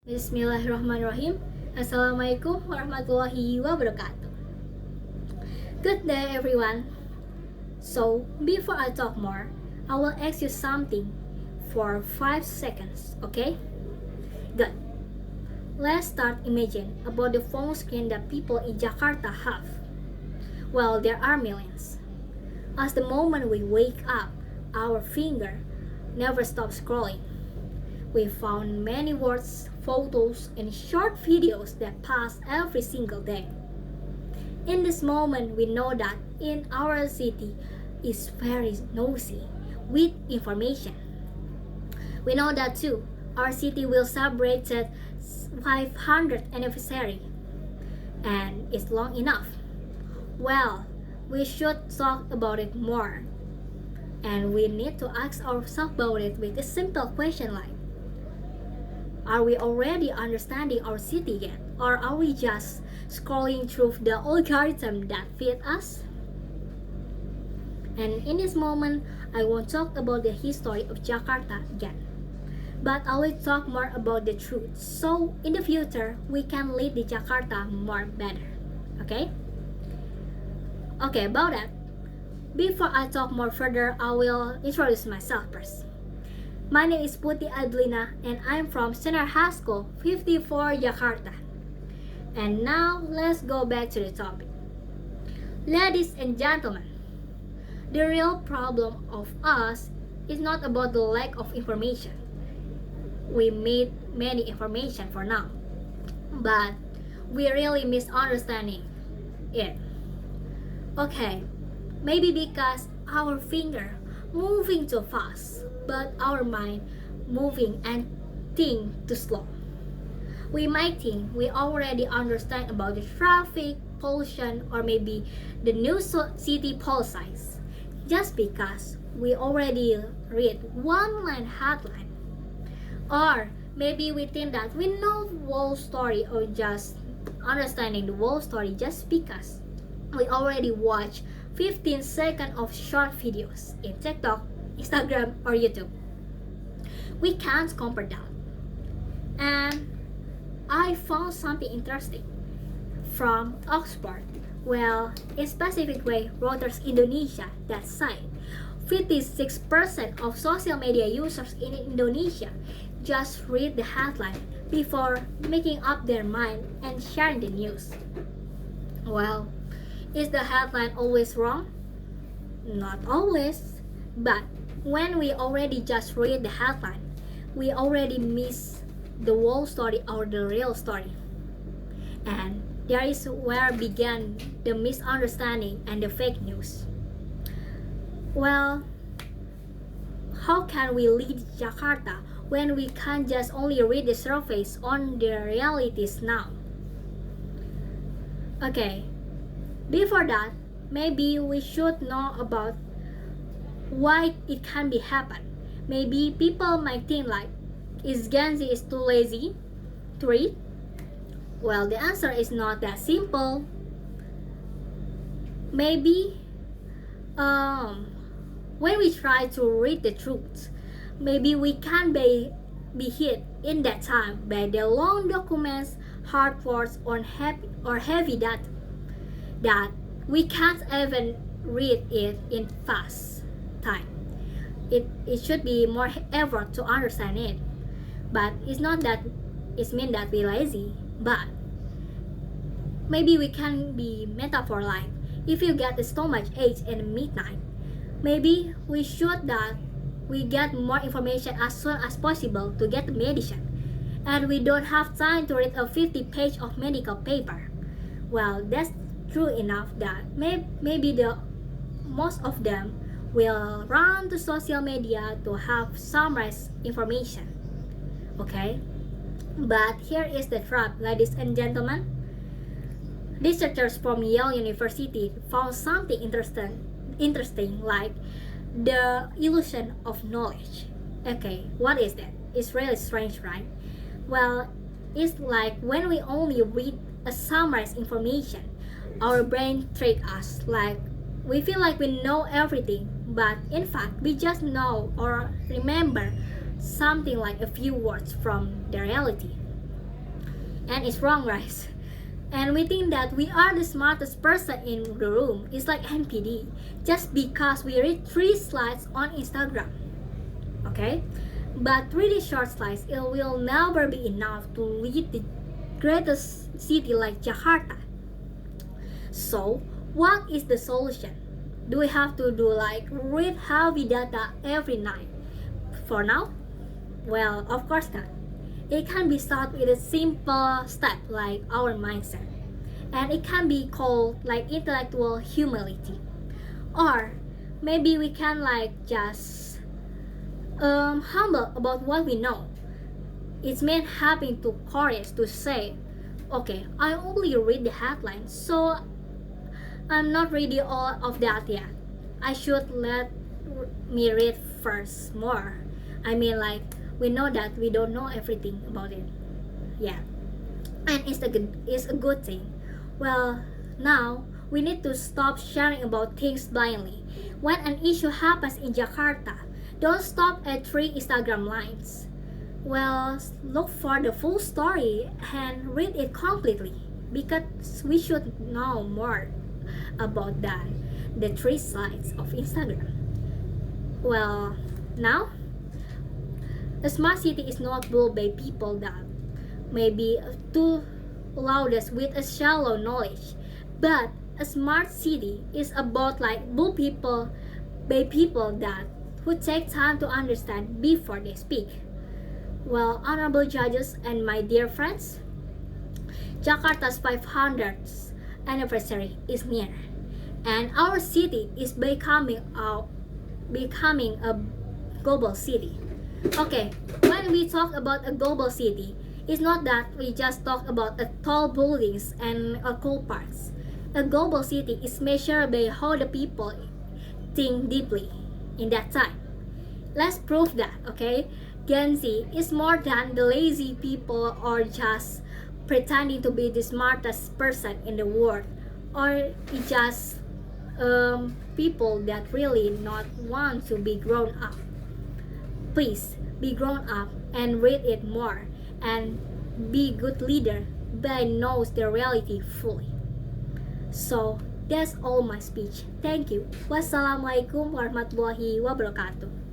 Bismillahirrahmanirrahim. Assalamualaikum warahmatullahi wabarakatuh. Good day, everyone. So, before I talk more, I will ask you something for 5 seconds, okay? Good. Let's start imagine about the phone screen that people in Jakarta have. Well, there are millions. As the moment we wake up, our finger never stops scrolling. We found many words, photos, and short videos that pass every single day. In this moment, we know that in our city is very nosy with information. We know that too. Our city will celebrate its 500th anniversary, and it's long enough. Well, we should talk about it more, and we need to ask ourselves about it with a simple question like, are we already understanding our city yet? Or are we just scrolling through the algorithm that feed us? And in this moment, I won't talk about the history of Jakarta again. But I will talk more about the truth. So in the future, we can lead the Jakarta more better. Okay? Okay, about that. Before I talk more further, I will introduce myself first. My name is Putih Adlina and I'm from Senior High School 54 Jakarta. And now let's go back to the topic. Ladies and gentlemen, the real problem of us is not about the lack of information. We made many information for now, but we really misunderstanding it. Okay, maybe because our finger moving too fast, but our mind moving and think too slow. We might think we already understand about the traffic, pollution, or maybe the new city policies, just because we already read one line headline. Or maybe we think that we know the whole story or just understanding the whole story just because we already watched 15 seconds of short videos in TikTok, Instagram, or YouTube. We can't compare that. And I found something interesting from Oxford. Well, in specific way, Reuters Indonesia that site, 56% of social media users in Indonesia just read the headline before making up their mind and sharing the news. Well, is the headline always wrong? Not always, but when we already just read the headline, we already miss the whole story or the real story. And there is where began the misunderstanding and the fake news. Well, how can we lead Jakarta when we can't just only read the surface on the realities now? Okay, before that, maybe we should know about why it can be happen. Maybe people might think like, is Gen Z is too lazy to read? Well, the answer is not that simple. Maybe when we try to read the truth, maybe we can be hit in that time by the long documents, hard words, or heavy data that we can't even read it in fast time. It should be more effort to understand it. But it's not that it means that we're lazy, but maybe we can be metaphor like if you get a stomach ache at midnight, maybe we should that we get more information as soon as possible to get the medicine, and we don't have time to read a 50-page of medical paper. Well, that's true enough that maybe the most of them will run to social media to have summarized information. Okay, but here is the trap, ladies and gentlemen. Researchers from Yale University found something interesting like the illusion of knowledge. Okay, what is that? It's really strange, right? Well, it's like when we only read a summarized information, our brain tricks us like we feel like we know everything, but in fact we just know or remember something like a few words from the reality. And it's wrong, right? And we think that we are the smartest person in the room. It's like NPD, just because we read 3 slides on Instagram. Okay? But reading short slides, it will never be enough to lead the greatest city like Jakarta. So, what is the solution? Do we have to do like read heavy data every night? For now? Well, of course not. It can be solved with a simple step like our mindset. And it can be called like intellectual humility. Or maybe we can like just humble about what we know. It's meant having the courage to say, okay, I only read the headlines, so I'm not ready all of that yet. I should let me read first more. I mean, like, we know that we don't know everything about it. Yeah. And it's a good thing. Well, now we need to stop sharing about things blindly. When an issue happens in Jakarta, don't stop at 3 Instagram lines. Well, look for the full story and read it completely because we should know more about that, the 3 sides of Instagram. Well, now a smart city is not built by people that may be too loudest with a shallow knowledge, but a smart city is about like built people by people that who take time to understand before they speak. Well, honorable judges and my dear friends, Jakarta's 500th anniversary is near, and our city is becoming a global city. Okay, when we talk about a global city, it's not that we just talk about tall buildings and cool parks. A global city is measured by how the people think deeply in that time. Let's prove that, okay? Gen Z is more than the lazy people or just pretending to be the smartest person in the world, or just people that really not want to be grown up. Please be grown up and read it more and be good leader but knows the reality fully. So that's all my speech. Thank you. Wassalamualaikum warahmatullahi wabarakatuh.